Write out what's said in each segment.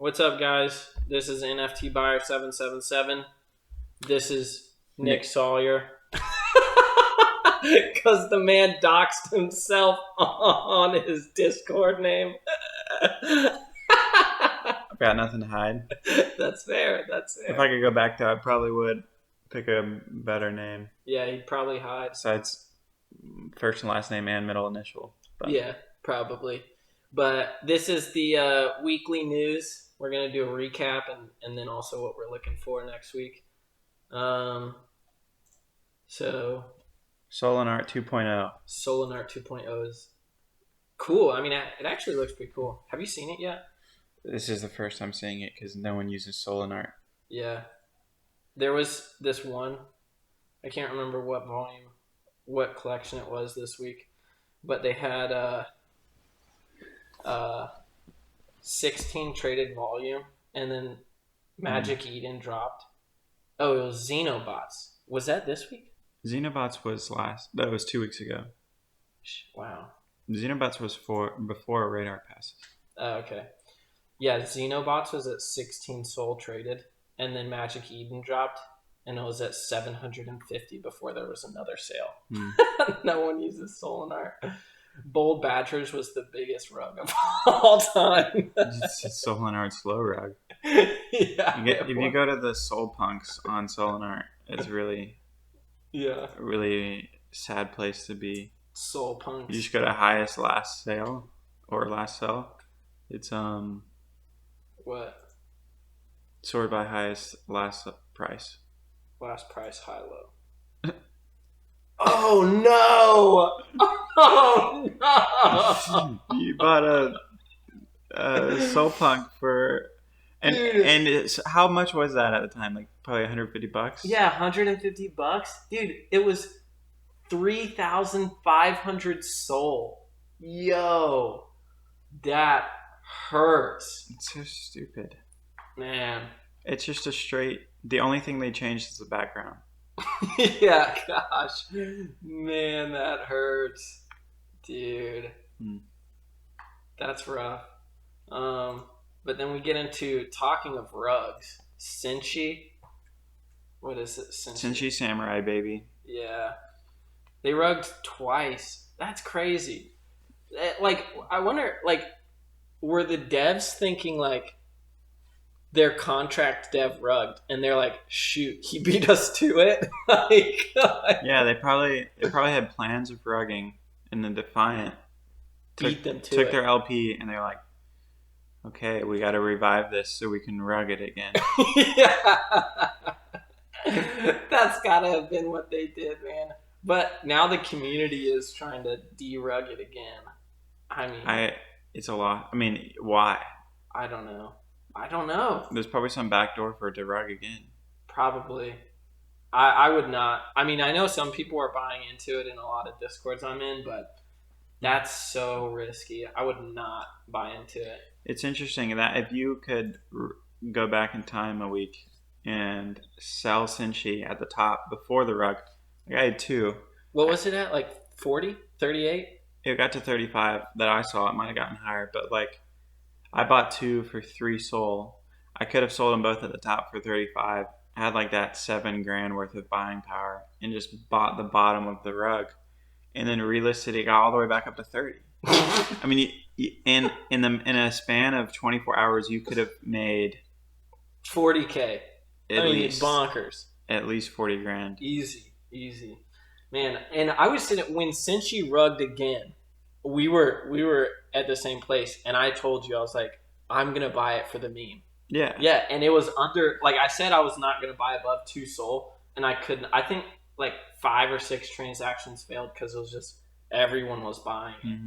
What's up, guys? This is NFT Buyer 777. This is Nick Sawyer. Because the man doxed himself on his Discord name. I've got nothing to hide. That's fair. If I could go back to, I probably would pick a better name. Yeah, he'd probably hide. Besides first and last name and middle initial. But. Yeah, probably. But this is the weekly news. We're going to do a recap and then also what we're looking for next week. So SOL NFT 2.0. SOL NFT 2.0 is cool. I mean, it actually looks pretty cool. Have you seen it yet? This is the first time seeing it because no one uses SOL NFT. Yeah. There was this one. I can't remember what volume, what collection it was this week. But they had 16 traded volume, and then Magic Eden dropped. Oh, it was Xenobots. Was that this week? Xenobots was that was 2 weeks ago. Wow. Xenobots was before Radar passes. Okay. Yeah, Xenobots was at 16 SOL traded, and then Magic Eden dropped, and it was at 750 before there was another sale. No one uses SOL NFT. Bold Badgers was the biggest rug of all time. It's SOL NFT slow rug. Yeah. If you go to the Soul Punks on SOL NFT, it's really a really sad place to be. Soul Punks. You just go to highest last sale or last sell. It's what? Sorted by highest last price. Last price, high low. Oh no! Oh no! You bought a Soul Punk for and how much was that at the time? Like probably $150. Yeah, $150, dude. It was 3,500 SOL. Yo, that hurts. It's so stupid, man. It's just a straight. The only thing they changed is the background. Yeah, gosh, man, that hurts, dude. That's rough. But then we get into talking of rugs. Senshi. What is it? Senshi Samurai, baby. Yeah. They rugged twice. That's crazy. Like, I wonder, like, were the devs thinking, like, their contract dev rugged, and they're like, shoot, he beat us to it? Yeah, they probably had plans of rugging, and then Defiant took their LP, and they're like, okay, we got to revive this so we can rug it again. Yeah. That's gotta have been what they did, man. But now the community is trying to de-rug it again. I mean, it's a lot. I mean, why? I don't know. There's probably some backdoor for it to rug again. Probably. I would not. I mean, I know some people are buying into it in a lot of Discords I'm in, but that's so risky. I would not buy into it. It's interesting that if you could go back in time a week and sell Senshi at the top before the rug, like I had two. What was it at? Like 40? 38? It got to 35 that I saw. It might have gotten higher, but like I bought two for 3 SOL. I could have sold them both at the top for 35. I had like that $7,000 worth of buying power and just bought the bottom of the rug, and then relisted it, got all the way back up to 30. I mean, in a span of 24 hours, you could have made $40K. Bonkers. At least 40 grand. Easy, man. And I was sitting when Senshi rugged again. We were at the same place, and I told you, I was like, I'm gonna buy it for the meme. Yeah. Yeah, and it was under, like I said, I was not gonna buy above 2 SOL, and I couldn't. I think like 5 or 6 transactions failed because it was just everyone was buying it,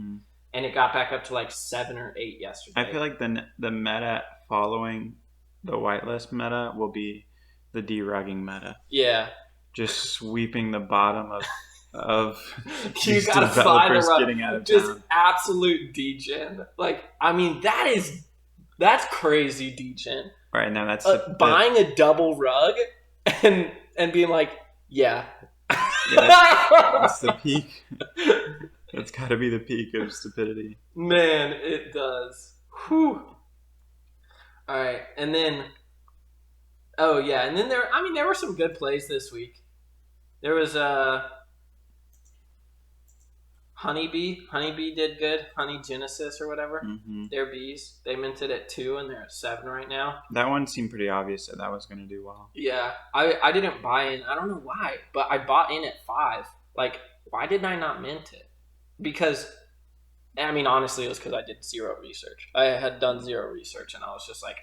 and it got back up to like 7 or 8 yesterday. I feel like the meta following the whitelist meta will be the derugging meta. Yeah. Just sweeping the bottom of you gotta find a rug. Getting out of just town. Absolute degen. Like, I mean, that's crazy degen. Right now, that's buying a double rug and being like, yeah. That's the peak. That's got to be the peak of stupidity. Man, it does. Whew. All right, and then oh yeah, and then there were some good plays this week. There was Honeybee did good. Honey Genesis or whatever. Mm-hmm. They're bees. They minted at 2 and they're at 7 right now. That one seemed pretty obvious that was going to do well. Yeah, I didn't buy in. I don't know why, but I bought in at 5. Like, why did I not mint it? Because, I mean, honestly, it was because I did zero research. I had done zero research, and I was just like,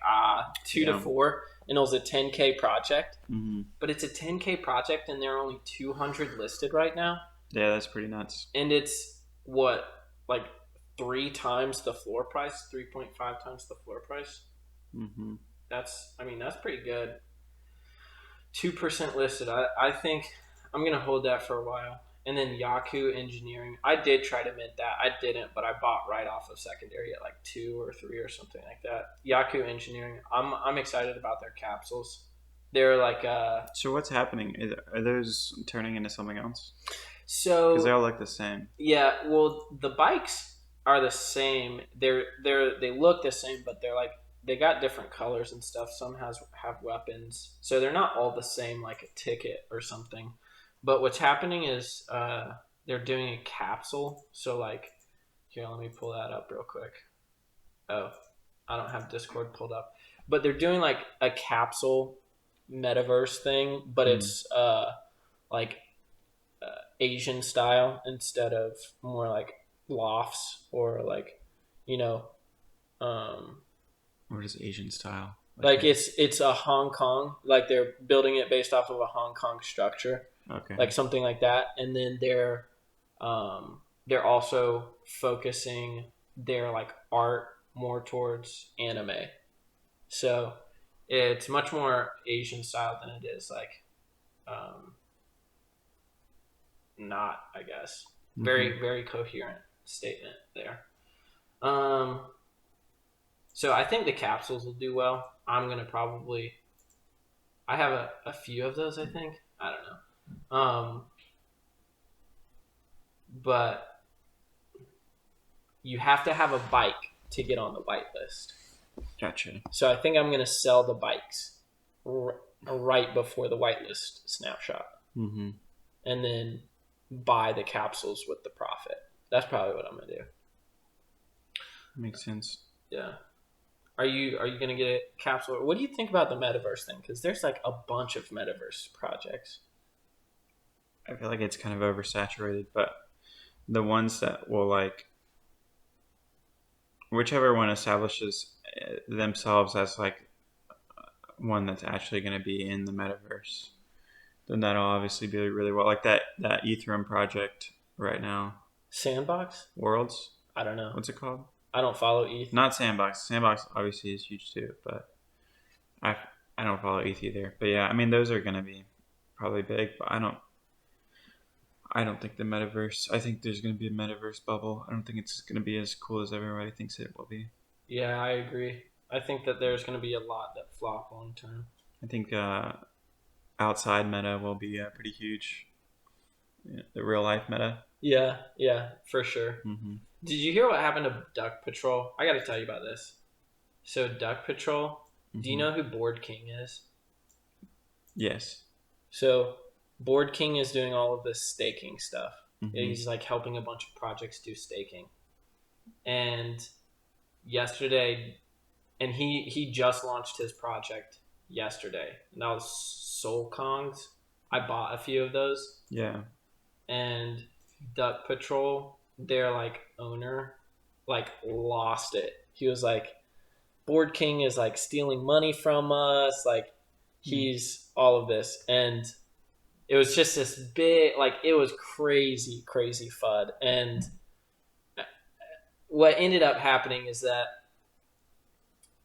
2 to 4, and it was a 10K project. Mm-hmm. But it's a 10K project, and there are only 200 listed right now. Yeah, that's pretty nuts. And it's, what, like 3 times the floor price? 3.5 times the floor price? Mm-hmm. That's pretty good. 2% listed. I think I'm going to hold that for a while. And then Yaku Engineering. I did try to mint that. I didn't, but I bought right off of secondary at like 2 or 3 or something like that. Yaku Engineering. I'm excited about their capsules. They're like So what's happening? Are those turning into something else? So because they all look the same. Yeah, well, the bikes are the same. They look the same, but they're like they got different colors and stuff. Some have weapons, so they're not all the same like a ticket or something. But what's happening is they're doing a capsule. So like, here, let me pull that up real quick. Oh, I don't have Discord pulled up, but they're doing like a capsule metaverse thing, but it's like Asian style instead of more like lofts or like, you know, What is Asian style? like it's a Hong Kong, like they're building it based off of a Hong Kong structure, Okay. like something like that, and then they're also focusing their like art more towards anime, so it's much more Asian style than it is like not, I guess. Very, very coherent statement there. So I think the capsules will do well. I'm gonna probably. I have a few of those. I think. I don't know. But you have to have a bike to get on the whitelist. Gotcha. So I think I'm gonna sell the bikes right before the whitelist snapshot, and then buy the capsules with the profit. That's probably what I'm gonna do. Makes sense. Yeah. Are you gonna get a capsule? What do you think about the metaverse thing? Because there's like a bunch of metaverse projects. I feel like it's kind of oversaturated, but the ones that will like whichever one establishes themselves as like one that's actually going to be in the metaverse, then that'll obviously be really well. Like that Ethereum project right now. Sandbox? Worlds? I don't know. What's it called? I don't follow ETH. Not Sandbox. Sandbox obviously is huge too, but I don't follow ETH either. But yeah, I mean those are going to be probably big, but I don't think the metaverse. I think there's going to be a metaverse bubble. I don't think it's going to be as cool as everybody thinks it will be. Yeah, I agree. I think that there's going to be a lot that flop long term. I think outside meta will be pretty huge. Yeah, the real life meta. Yeah, for sure. Did you hear what happened to Duck Patrol? I got to tell you about this. So Duck Patrol, do you know who Board King is? Yes. So Board King is doing all of this staking stuff. He's like helping a bunch of projects do staking. And yesterday, and he just launched his project yesterday. And that was SOL Kongs. I bought a few of those. Yeah. And Duck Patrol, their like owner, like lost it. He was like, Board King is like stealing money from us. Like he's all of this. And it was just this big, like it was crazy FUD. And what ended up happening is that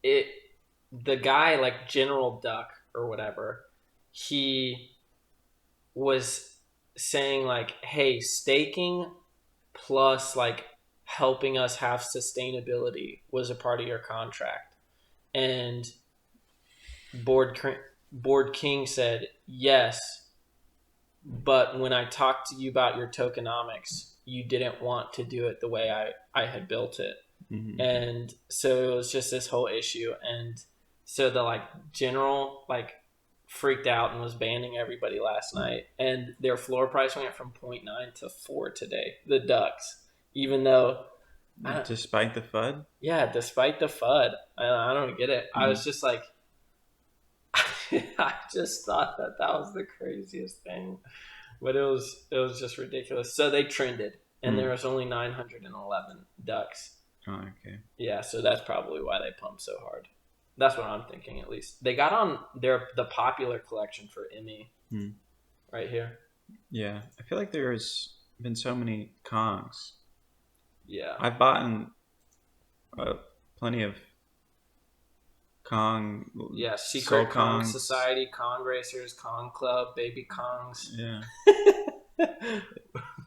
the guy, like General Duck or whatever, he was saying like, hey, staking plus like helping us have sustainability was a part of your contract. And Board King said, yes, but when I talked to you about your tokenomics, you didn't want to do it the way I had built it. And so it was just this whole issue. And So the like general like freaked out and was banning everybody last night, and their floor price went from 0.9 to 4 today. The Ducks, even though, Despite the FUD? yeah, despite the FUD, I don't get it. I was just like, I just thought that was the craziest thing, but it was just ridiculous. So they trended, and there was only 911 Ducks. Oh, okay. Yeah, so that's probably why they pumped so hard. That's what I'm thinking, at least. They got on the popular collection for Emmy right here. Yeah, I feel like there's been so many Kongs. Yeah. I've bought plenty of Kong. Yeah, Secret Kong Kongs. Society, Kong Racers, Kong Club, Baby Kongs. Yeah.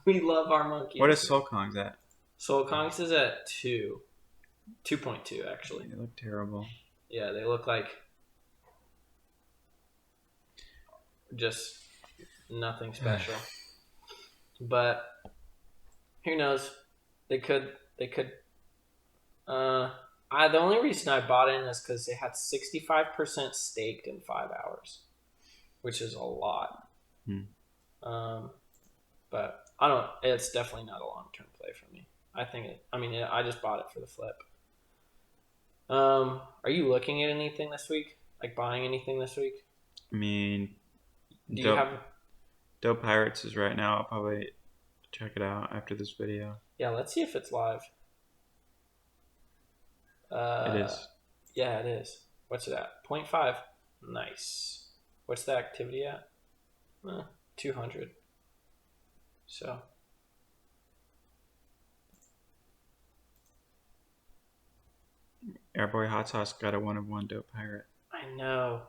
We love our monkeys. What is Soul Kongs at? Soul Kongs is at 2.2 actually. They look terrible. Yeah, they look like just nothing special. But who knows? They could. The only reason I bought in is because they had 65% staked in 5 hours, which is a lot. But I don't. It's definitely not a long-term play for me. I just bought it for the flip. Are you looking at anything this week? Like buying anything this week? I mean, Do you have? Dope Pirates is right now. I'll probably check it out after this video. Yeah, let's see if it's live. It is. Yeah, it is. What's it at? 0.5. Nice. What's the activity at? 200. So. Airboy Hot Sauce got a 1 of 1 Dope Pirate. I know.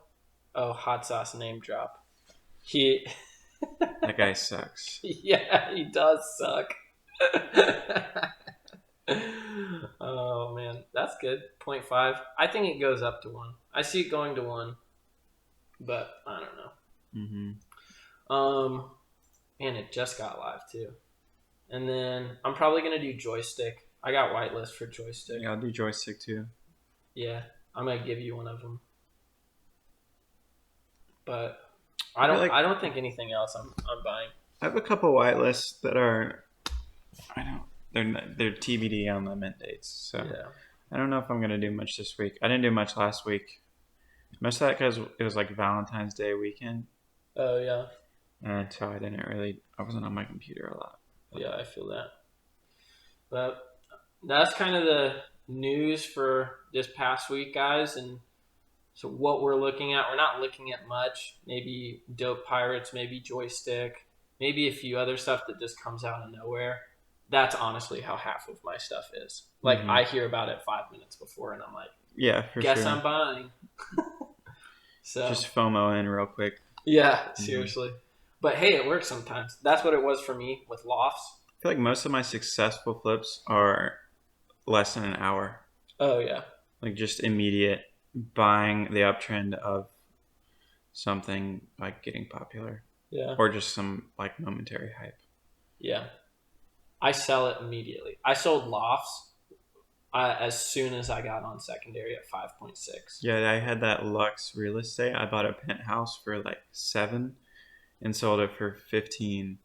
Oh, Hot Sauce name drop. That guy sucks. Yeah, he does suck. Oh man, that's good. 0.5. I think it goes up to 1. I see it going to 1, but I don't know. Man, it just got live too. And then I'm probably gonna do joystick. I got whitelist for joystick. Yeah, I'll do joystick too. Yeah, I'm gonna give you one of them. But I don't think anything else I'm buying. I have a couple whitelists that are, they're TBD on the mint dates. So yeah. I don't know if I'm gonna do much this week. I didn't do much last week. Most of that because it was like Valentine's Day weekend. Oh yeah. And so I wasn't on my computer a lot. Yeah, I feel that. But that's kind of the news for this past week, guys. And so what we're looking at, we're not looking at much. Maybe Dope Pirates, maybe joystick, maybe a few other stuff that just comes out of nowhere. That's honestly how half of my stuff is. Like I hear about it 5 minutes before, and I'm like, yeah, for guess sure. I'm buying. So just FOMO in real quick. Yeah, seriously. But hey, it works sometimes. That's what it was for me with lofts. I feel like most of my successful flips are less than an hour. Oh yeah. Like just immediate buying the uptrend of something like getting popular. Yeah. Or just some like momentary hype. Yeah. I sell it immediately. I sold lofts as soon as I got on secondary at 5.6. Yeah, I had that Lux real estate. I bought a penthouse for like 7 and sold it for 15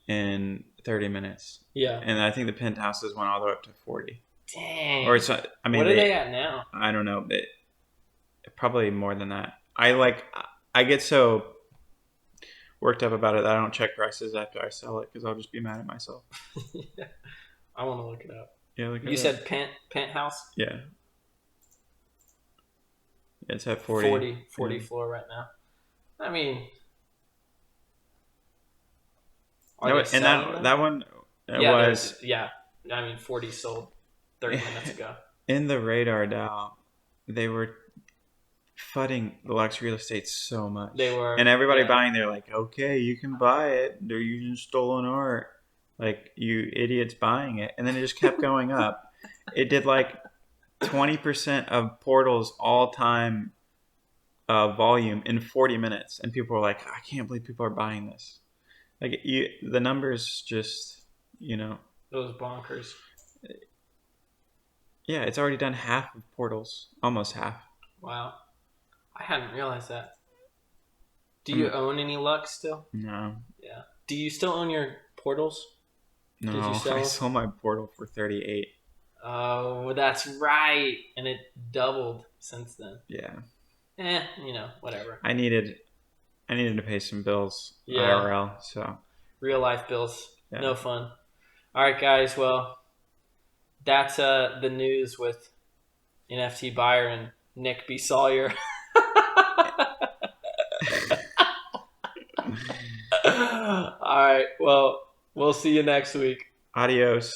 in 30 minutes. Yeah. And I think the penthouses went all the way up to 40. Dang. Or it's what are they at now? I don't know, but probably more than that. I get so worked up about it that I don't check prices after I sell it because I'll just be mad at myself. Yeah. I want to look it up. Yeah, look it You up. said penthouse? Yeah. It's at 40. 40 floor right now. I mean, that one was... Yeah. I mean, 40 sold 30 minutes ago. In the radar DAO, they were fudding the Lux real estate so much. They were. And everybody buying, they're like, okay, you can buy it. They're using stolen art. Like, you idiots buying it. And then it just kept going up. It did like 20% of Portal's all-time volume in 40 minutes. And people were like, I can't believe people are buying this. Like, the numbers just, It was bonkers. Yeah, it's already done half of Portal's. Almost half. Wow. I hadn't realized that. Do you own any Lux still? No. Yeah. Do you still own your portals? No, Did you sell? I sold my portal for 38. Oh, that's right. And it doubled since then. Yeah. Whatever. I needed to pay some bills Yeah. IRL, so Real life bills. yeah. No fun. All right, guys. Well, that's the news with NFT buyer and Nick B. Sawyer. All right. Well, we'll see you next week. Adios.